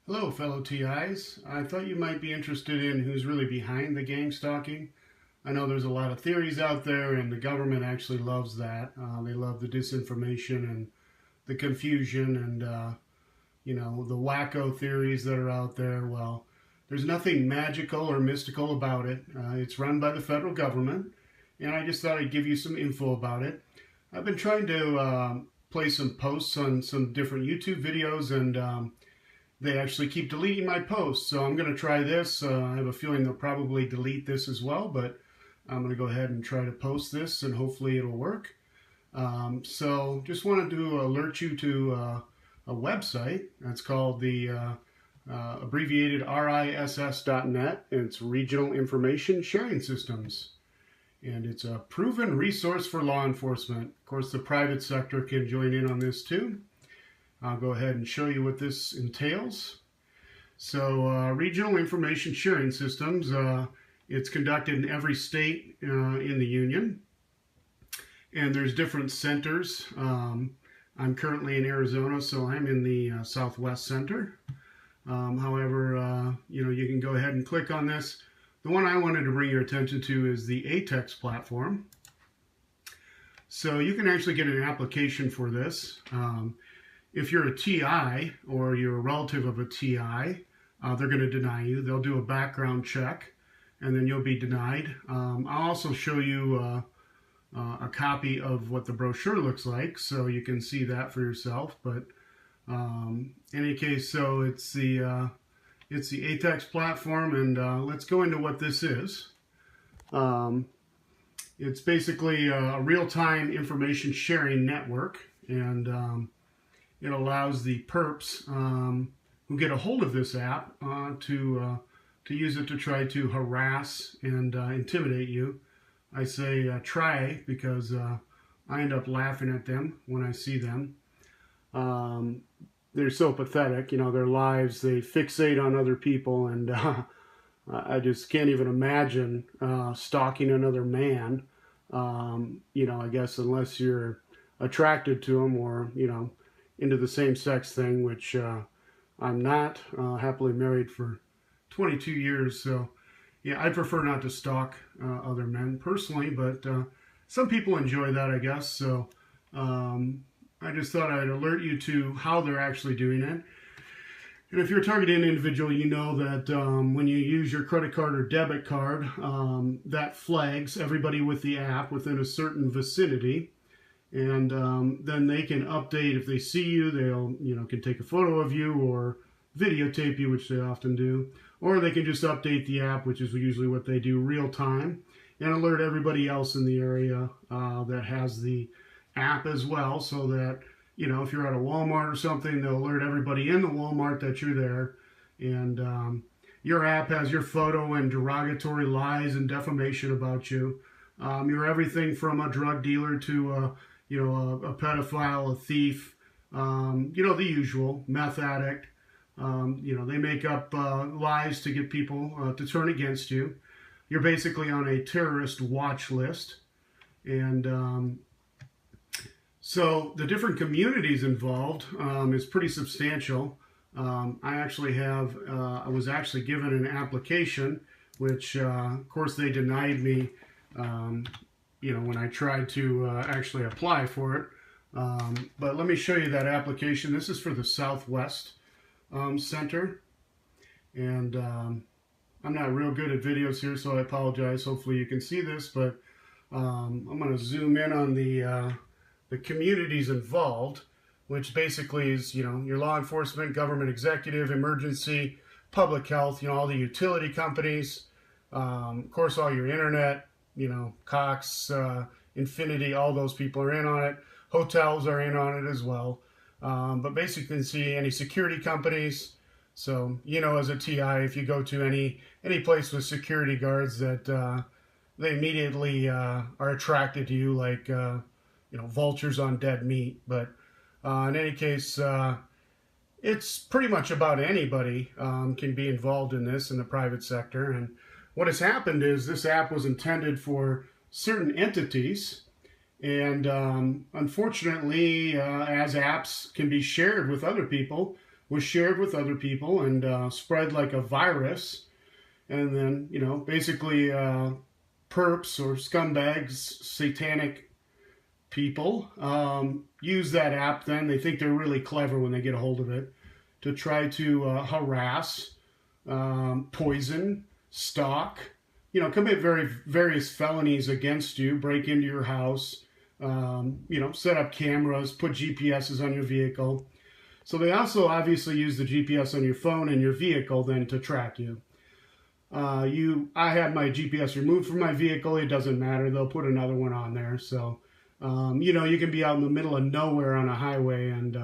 Hello, fellow TIs. I thought you might be interested in who's really behind the gang stalking. I know there's a lot of theories out there, and the government actually loves that. They love the disinformation and the confusion and, the wacko theories that are out there. Well, there's nothing magical or mystical about it. It's run by the federal government, and I just thought I'd give you some info about it. I've been trying to play some posts on some different YouTube videos, and they actually keep deleting my posts. So I'm going to try this. I have a feeling they'll probably delete this as well, but I'm going to go ahead and try to post this, and hopefully it'll work. So just wanted to alert you to a website. That's called the abbreviated RISS.net. It's Regional Information Sharing Systems. And it's a proven resource for law enforcement. Of course, the private sector can join in on this too. I'll go ahead and show you what this entails. So Regional Information Sharing Systems, it's conducted in every state in the Union. And there's different centers. I'm currently in Arizona, so I'm in the Southwest Center. However, you can go ahead and click on this. The one I wanted to bring your attention to is the ATEX platform. So you can actually get an application for this. If you're a TI or you're a relative of a TI, they're going to deny you. They'll do a background check, and then you'll be denied. I'll also show you a copy of what the brochure looks like, so you can see that for yourself. But in any case, so it's the ATEX platform, and let's go into what this is. It's basically a real-time information sharing network, and it allows the perps who get a hold of this app to use it to try to harass and intimidate you. I say try because I end up laughing at them when I see them. They're so pathetic, their lives, they fixate on other people, and I just can't even imagine stalking another man, I guess unless you're attracted to them or, into the same-sex thing, which I'm not. Happily married for 22 years, so yeah, I prefer not to stalk other men personally, but some people enjoy that, I guess. So I just thought I'd alert you to how they're actually doing it. And if you're targeting an individual, you know that when you use your credit card or debit card, that flags everybody with the app within a certain vicinity. And then they can update if they see you. They'll, can take a photo of you or videotape you, which they often do. Or they can just update the app, which is usually what they do real time, and alert everybody else in the area that has the app as well, so that, if you're at a Walmart or something, they'll alert everybody in the Walmart that you're there. And your app has your photo and derogatory lies and defamation about you. You're everything from a drug dealer to a pedophile, a thief, the usual, meth addict. They make up lies to get people to turn against you. You're basically on a terrorist watch list. And so the different communities involved is pretty substantial. I was actually given an application, which, of course, they denied me when I tried to actually apply for it. But let me show you that application. This is for the Southwest Center. And I'm not real good at videos here, so I apologize. Hopefully you can see this, but I'm going to zoom in on the communities involved, which basically is, your law enforcement, government executive, emergency, public health, all the utility companies, of course, all your internet, Cox, Infinity, all those people are in on it. Hotels are in on it as well. But basically you can see any security companies. So, as a TI, if you go to any place with security guards, that they immediately are attracted to you like, vultures on dead meat. But in any case, it's pretty much about anybody can be involved in this in the private sector. And what has happened is this app was intended for certain entities, and unfortunately, as apps can be shared with other people, was shared with other people and spread like a virus. And then, basically perps or scumbags, satanic people use that app then. They think they're really clever when they get a hold of it to try to harass, poison, stalk, commit various felonies against you, break into your house, set up cameras, put GPSs on your vehicle. So they also obviously use the GPS on your phone and your vehicle then to track you. I had my GPS removed from my vehicle. It doesn't matter. They'll put another one on there. So, you can be out in the middle of nowhere on a highway and,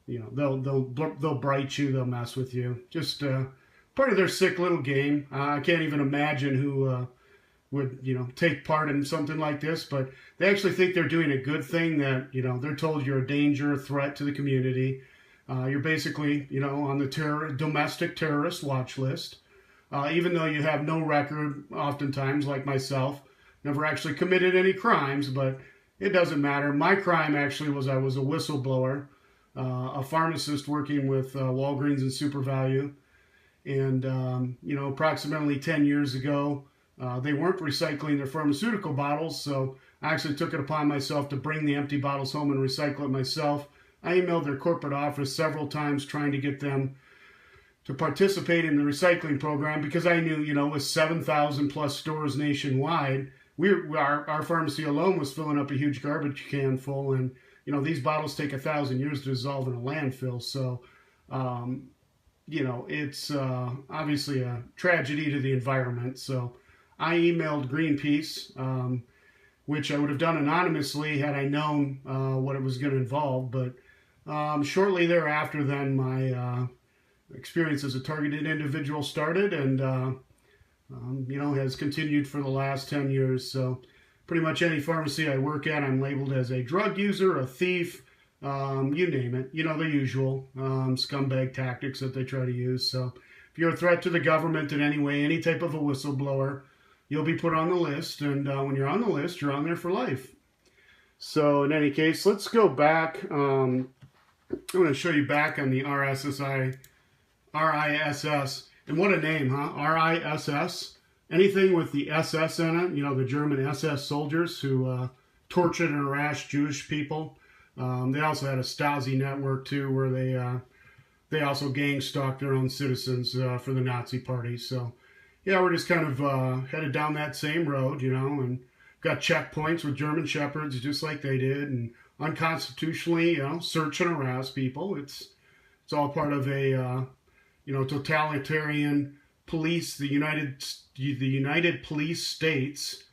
they'll bright you. They'll mess with you. Just part of their sick little game. I can't even imagine who would, take part in something like this. But they actually think they're doing a good thing that, they're told you're a danger, a threat to the community. You're basically, on the domestic terrorist watch list. Even though you have no record, oftentimes, like myself, never actually committed any crimes, but it doesn't matter. My crime actually was I was a whistleblower, a pharmacist working with Walgreens and Super Value. And, approximately 10 years ago, they weren't recycling their pharmaceutical bottles, so I actually took it upon myself to bring the empty bottles home and recycle it myself. I emailed their corporate office several times trying to get them to participate in the recycling program because I knew, with 7,000 plus stores nationwide, our pharmacy alone was filling up a huge garbage can full, and these bottles take 1,000 years to dissolve in a landfill. So, it's obviously a tragedy to the environment. So, I emailed Greenpeace, which I would have done anonymously had I known what it was going to involve. But shortly thereafter, then my experience as a targeted individual started and, has continued for the last 10 years. So pretty much any pharmacy I work at, I'm labeled as a drug user, a thief, you name it. The usual scumbag tactics that they try to use. So if you're a threat to the government in any way, any type of a whistleblower, you'll be put on the list. And when you're on the list, you're on there for life. So in any case, let's go back. I'm going to show you back on the RISS. And what a name, huh? RISS. Anything with the SS in it, the German SS soldiers who tortured and harassed Jewish people. They also had a Stasi network, too, where they also gang-stalked their own citizens for the Nazi party. So, yeah, we're just kind of headed down that same road, and got checkpoints with German shepherds just like they did, and unconstitutionally, search and harass people. It's all part of a totalitarian police. The United Police States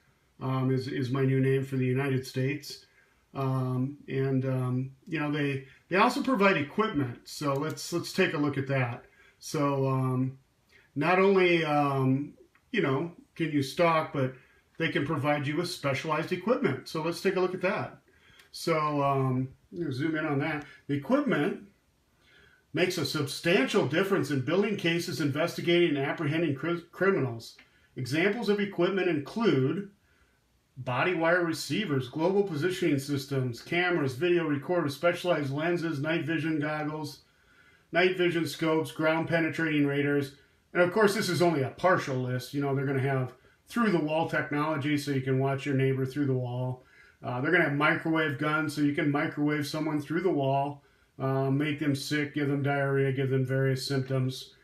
is my new name for the United States. They also provide equipment. So let's take a look at that. So not only can you stalk, but they can provide you with specialized equipment. So let's take a look at that. So zoom in on that. The equipment makes a substantial difference in building cases, investigating, and apprehending criminals. Examples of equipment include body wire receivers, global positioning systems, cameras, video recorders, specialized lenses, night vision goggles, night vision scopes, ground penetrating radars. And of course, this is only a partial list. They're going to have through-the-wall technology so you can watch your neighbor through the wall. They're going to have microwave guns so you can microwave someone through the wall. Make them sick, give them diarrhea, give them various symptoms.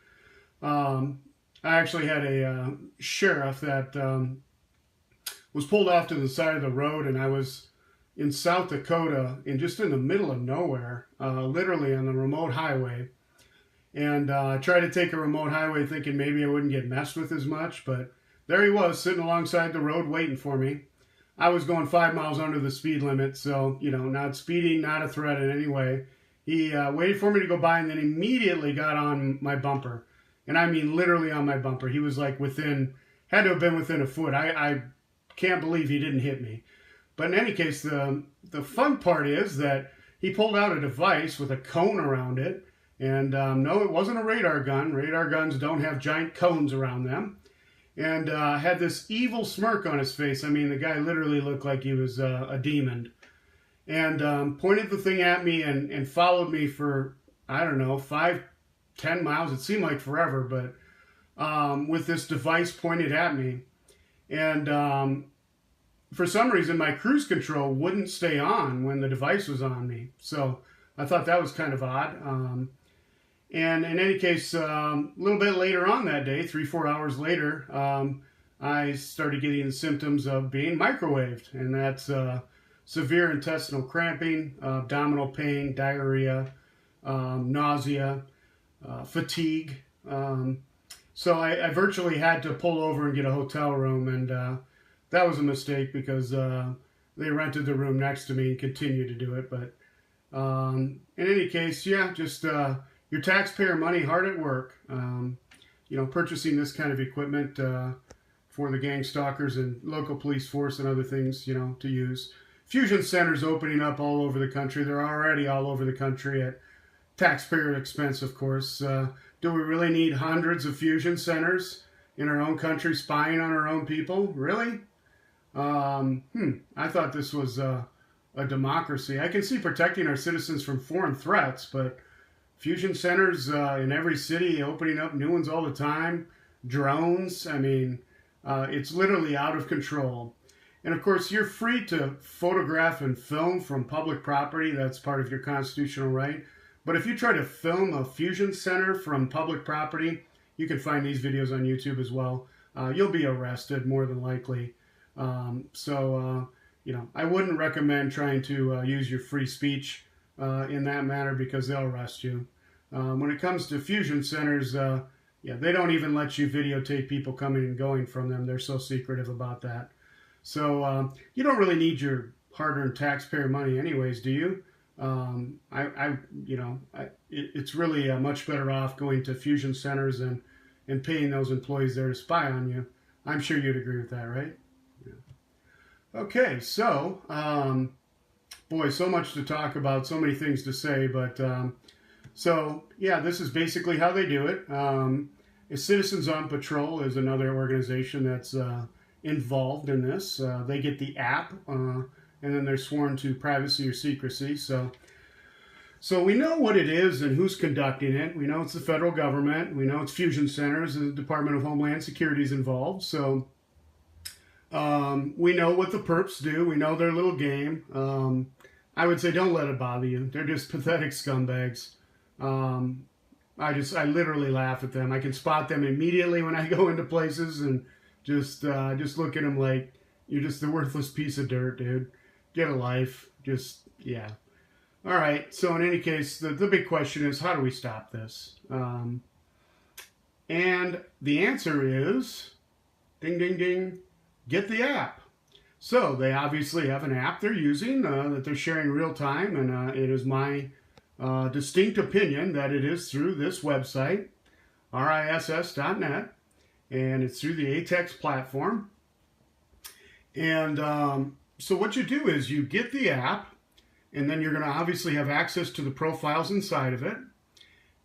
I actually had a sheriff that was pulled off to the side of the road, and I was in South Dakota, just in the middle of nowhere, literally on the remote highway. And I tried to take a remote highway thinking maybe I wouldn't get messed with as much, but there he was sitting alongside the road waiting for me. I was going 5 miles under the speed limit, so, not speeding, not a threat in any way. He waited for me to go by and then immediately got on my bumper. And I mean literally on my bumper. He was like had to have been within a foot. I can't believe he didn't hit me. But in any case, the fun part is that he pulled out a device with a cone around it. And no, it wasn't a radar gun. Radar guns don't have giant cones around them. And had this evil smirk on his face. I mean, the guy literally looked like he was a demon. And pointed the thing at me and followed me for, I don't know, 5, 10 miles. It seemed like forever, but with this device pointed at me. And for some reason, my cruise control wouldn't stay on when the device was on me. So I thought that was kind of odd. And in any case, a little bit later on that day, 3-4 hours later, I started getting the symptoms of being microwaved. And that's severe intestinal cramping, abdominal pain, diarrhea, nausea, fatigue. So I virtually had to pull over and get a hotel room, and that was a mistake because they rented the room next to me and continued to do it. But in any case, yeah, just your taxpayer money hard at work. You know, purchasing this kind of equipment for the gang stalkers and local police force and other things, you know, to use. Fusion centers opening up all over the country. They're already all over the country at taxpayer expense, of course. Do we really need hundreds of fusion centers in our own country spying on our own people? Really? I thought this was a democracy. I can see protecting our citizens from foreign threats, but fusion centers in every city, opening up new ones all the time, drones, I mean, it's literally out of control. And of course, you're free to photograph and film from public property. That's part of your constitutional right. But if you try to film a fusion center from public property, you can find these videos on YouTube as well. You'll be arrested more than likely. You know, I wouldn't recommend trying to use your free speech in that manner because they'll arrest you. When it comes to fusion centers, yeah, they don't even let you videotape people coming and going from them. They're so secretive about that. So you don't really need your hard-earned taxpayer money anyways, do you? It's really much better off going to fusion centers and paying those employees there to spy on you. I'm sure you'd agree with that, right? Yeah. Okay, so, boy, so much to talk about, so many things to say, but, so, yeah, this is basically how they do it. Citizens on Patrol is another organization that's involved in this. They get the app, and then they're sworn to privacy or secrecy. So we know what it is and who's conducting it. We know it's the federal government. We know it's fusion centers, and the Department of Homeland Security is involved. So we know what the perps do. We know their little game. I would say don't let it bother you. They're just pathetic scumbags. I literally laugh at them. I can spot them immediately when I go into places and just look at them like, you're just a worthless piece of dirt, dude. Get a life. Just, yeah. All right. So in any case, the big question is, how do we stop this? And the answer is, ding, ding, ding, get the app. So they obviously have an app they're using that they're sharing real time. And it is my distinct opinion that it is through this website, riss.net. And it's through the ATEX platform. And so what you do is you get the app, and then you're going to obviously have access to the profiles inside of it.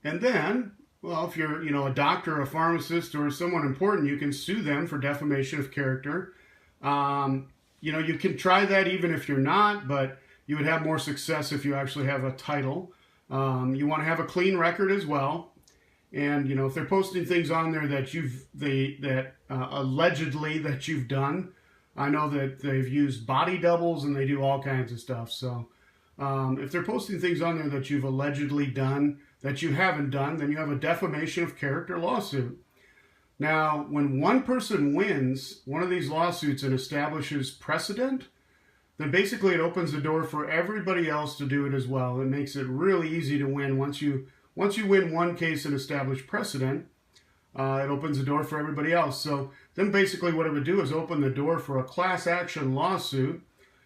And then, well, if you're, a doctor, a pharmacist, or someone important, you can sue them for defamation of character. You can try that even if you're not, but you would have more success if you actually have a title. You want to have a clean record as well. And, if they're posting things on there that allegedly that you've done, I know that they've used body doubles and they do all kinds of stuff. So if they're posting things on there that you've allegedly done, that you haven't done, then you have a defamation of character lawsuit. Now, when one person wins one of these lawsuits and establishes precedent, then basically it opens the door for everybody else to do it as well. It makes it really easy to win. Once you win one case and establish precedent, it opens the door for everybody else. So then basically what it would do is open the door for a class action lawsuit,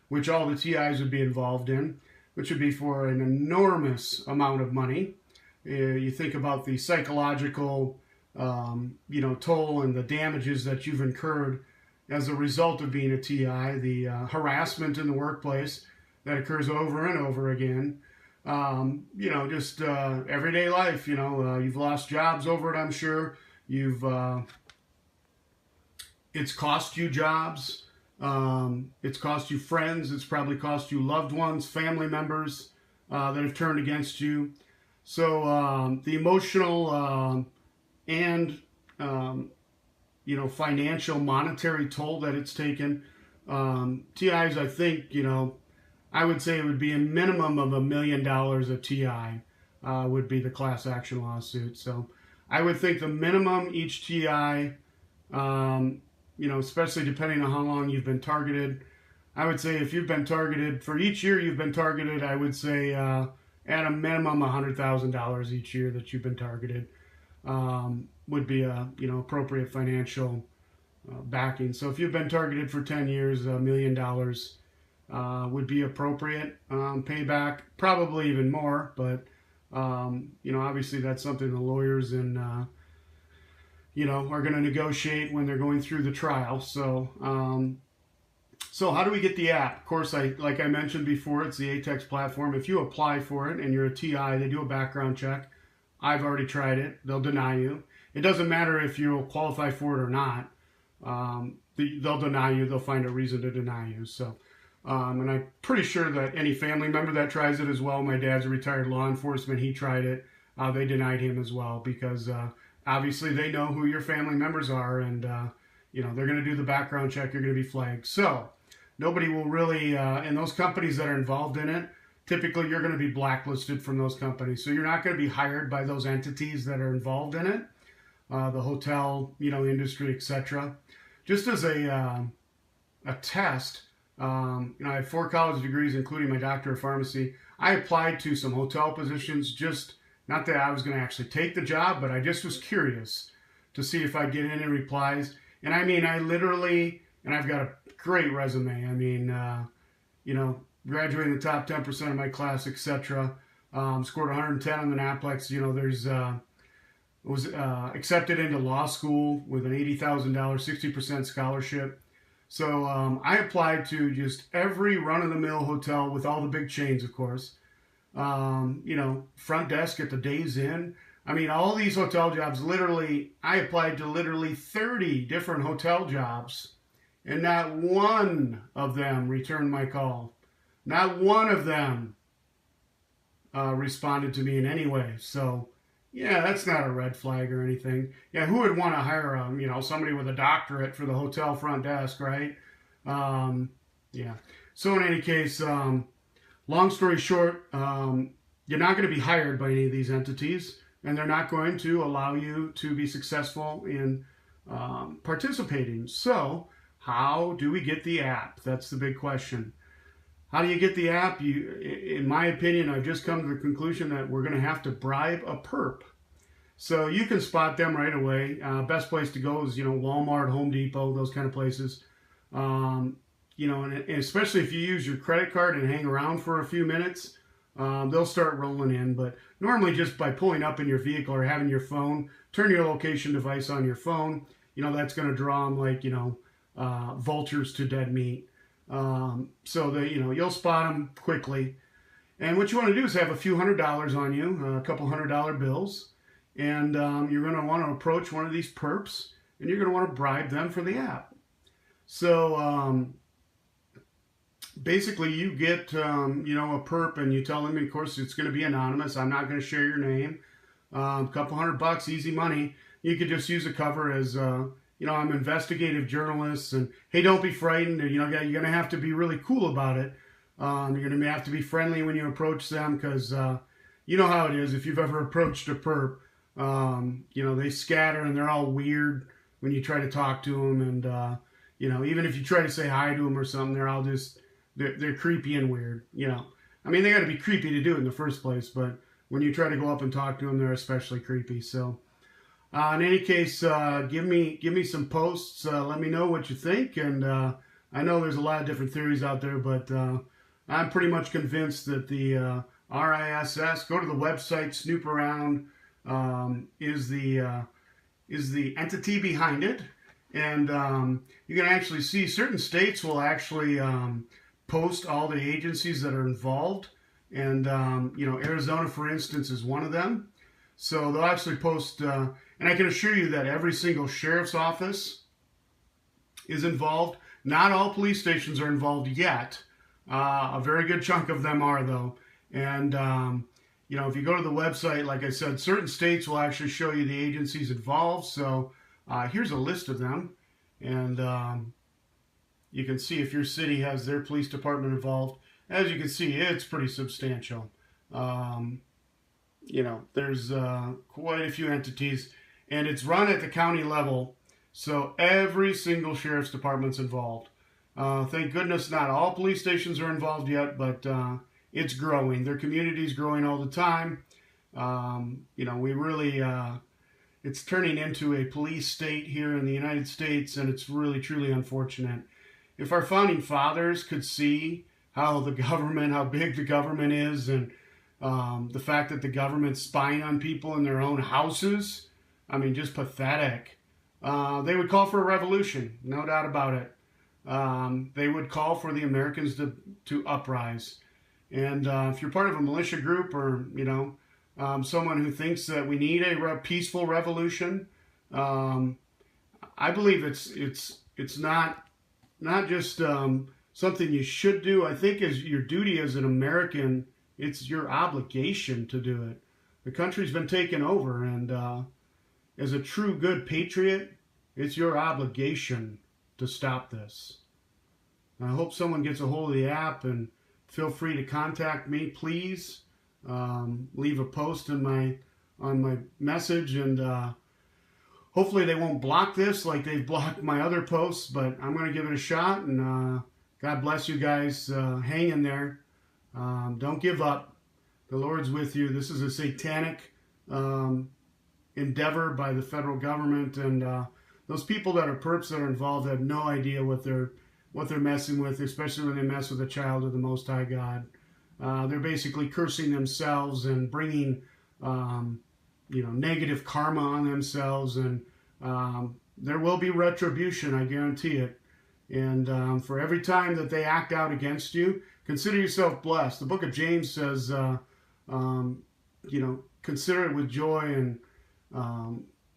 which all the TIs would be involved in, which would be for an enormous amount of money. You think about the psychological, toll and the damages that you've incurred as a result of being a TI, the harassment in the workplace that occurs over and over again. Everyday life, you've lost jobs over it, I'm sure. It's cost you jobs. It's cost you friends. It's probably cost you loved ones, family members that have turned against you. So the emotional and financial, monetary toll that it's taken. TIs, I think, I would say it would be a minimum of $1 million a TI would be the class action lawsuit. So I would think the minimum each TI, especially depending on how long you've been targeted. I would say if you've been targeted for each year you've been targeted, I would say at a minimum $100,000 each year that you've been targeted would be a appropriate financial backing. So if you've been targeted for 10 years, $1 million would be appropriate. Payback probably even more, but obviously that's something the lawyers and are going to negotiate when they're going through the trial. So how do we get the app? Of course, like I mentioned before, it's the ATEX platform. If you apply for it and you're a TI, they do a background check. I've already tried it. They'll deny you. It doesn't matter if you'll qualify for it or not. They'll deny you. They'll find a reason to deny you. So, and I'm pretty sure that any family member that tries it as well. My dad's a retired law enforcement. He tried it. They denied him as well because obviously they know who your family members are, and they're going to do the background check. You're going to be flagged. So nobody will really, and those companies that are involved in it, typically you're going to be blacklisted from those companies. So you're not going to be hired by those entities that are involved in it, the hotel, industry, etc. Just as a test, I have 4 college degrees, including my doctor of pharmacy. I applied to some hotel positions, just not that I was going to actually take the job, but I just was curious to see if I'd get any replies. And I mean, I literally, and I've got a great resume. I mean, graduating the top 10% of my class, etc. Scored 110 on the NAPLEX. Was accepted into law school with an $80,000, 60% scholarship. So I applied to just every run-of-the-mill hotel with all the big chains, of course. Front desk at the Days Inn. I mean, all these hotel jobs, literally, I applied to literally 30 different hotel jobs, and not one of them returned my call. Not one of them responded to me in any way. So, yeah, that's not a red flag or anything. Yeah, who would want to hire somebody with a doctorate for the hotel front desk, right? Yeah. So in any case, long story short, you're not going to be hired by any of these entities, and they're not going to allow you to be successful in participating. So how do we get the app? That's the big question. How do you get the app? In my opinion, I've just come to the conclusion that we're going to have to bribe a perp. So you can spot them right away. Best place to go is, Walmart, Home Depot, those kind of places. And especially if you use your credit card and hang around for a few minutes, they'll start rolling in. But normally just by pulling up in your vehicle or having your phone, turn your location device on your phone, that's going to draw them like, vultures to dead meat. So that, you'll spot them quickly. And what you want to do is have a few $100s on you, a couple $100 bills. And you're going to want to approach one of these perps, and you're going to want to bribe them for the app. So basically you get, a perp, and you tell them, of course, it's going to be anonymous. I'm not going to share your name. A couple $100, easy money. You could just use a cover as, I'm investigative journalist, and hey, don't be frightened. You're going to have to be really cool about it. You're going to have to be friendly when you approach them, because you know how it is. If you've ever approached a perp, they scatter and they're all weird when you try to talk to them, and even if you try to say hi to them or something, they're all just they're creepy and weird. I mean, they got to be creepy to do it in the first place, but when you try to go up and talk to them, they're especially creepy. So. In any case, give me some posts. Let me know what you think. And I know there's a lot of different theories out there, but I'm pretty much convinced that the RISS, go to the website, snoop around, is the entity behind it. And you can actually see certain states will actually post all the agencies that are involved. And, Arizona, for instance, is one of them. So they'll actually post, and I can assure you that every single sheriff's office is involved. Not all police stations are involved yet. A very good chunk of them are, though. And, if you go to the website, like I said, certain states will actually show you the agencies involved. So here's a list of them. And you can see if your city has their police department involved. As you can see, it's pretty substantial. There's quite a few entities, and it's run at the county level. So every single sheriff's department's involved. Thank goodness not all police stations are involved yet, but it's growing. Their community's growing all the time. We really, it's turning into a police state here in the United States, and it's really, truly unfortunate. If our founding fathers could see how big the government is, and the fact that the government's spying on people in their own houses, I mean, just pathetic. They would call for a revolution, no doubt about it. They would call for the Americans to uprise. And if you're part of a militia group, or someone who thinks that we need a peaceful revolution, I believe it's not just something you should do. I think as your duty as an American, it's your obligation to do it. The country's been taken over, and as a true good patriot, it's your obligation to stop this. I hope someone gets a hold of the app, and feel free to contact me, please. Leave a post on my message, and hopefully they won't block this like they've blocked my other posts, but I'm going to give it a shot, and God bless you guys. Hang in there. Don't give up. The Lord's with you. This is a satanic endeavor by the federal government, and those people that are perps that are involved have no idea what they're messing with, especially when they mess with a child of the Most High God. They're basically cursing themselves and bringing negative karma on themselves, and there will be retribution, I guarantee it. And for every time that they act out against you, consider yourself blessed. The book of James says, consider it with joy, and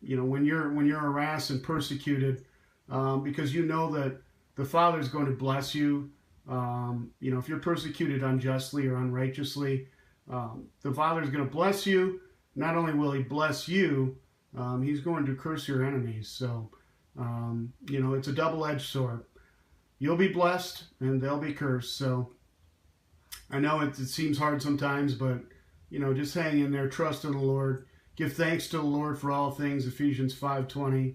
when you're harassed and persecuted, because you know that the Father is going to bless you. If you're persecuted unjustly or unrighteously, the Father is going to bless you. Not only will He bless you, He's going to curse your enemies. So, it's a double-edged sword. You'll be blessed, and they'll be cursed. So, I know it seems hard sometimes, but, just hang in there. Trust in the Lord. Give thanks to the Lord for all things, Ephesians 5:20.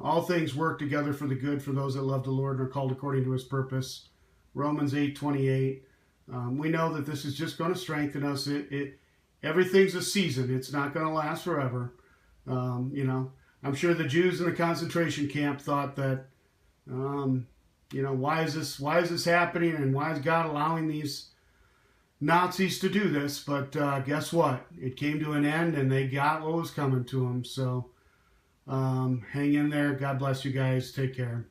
All things work together for the good for those that love the Lord and are called according to His purpose. Romans 8:28. We know that this is just going to strengthen us. Everything's a season. It's not going to last forever. I'm sure the Jews in the concentration camp thought that, why is this happening, and why is God allowing these Nazis to do this? But guess what? It came to an end, and they got what was coming to them. So hang in there. God bless you guys. Take care.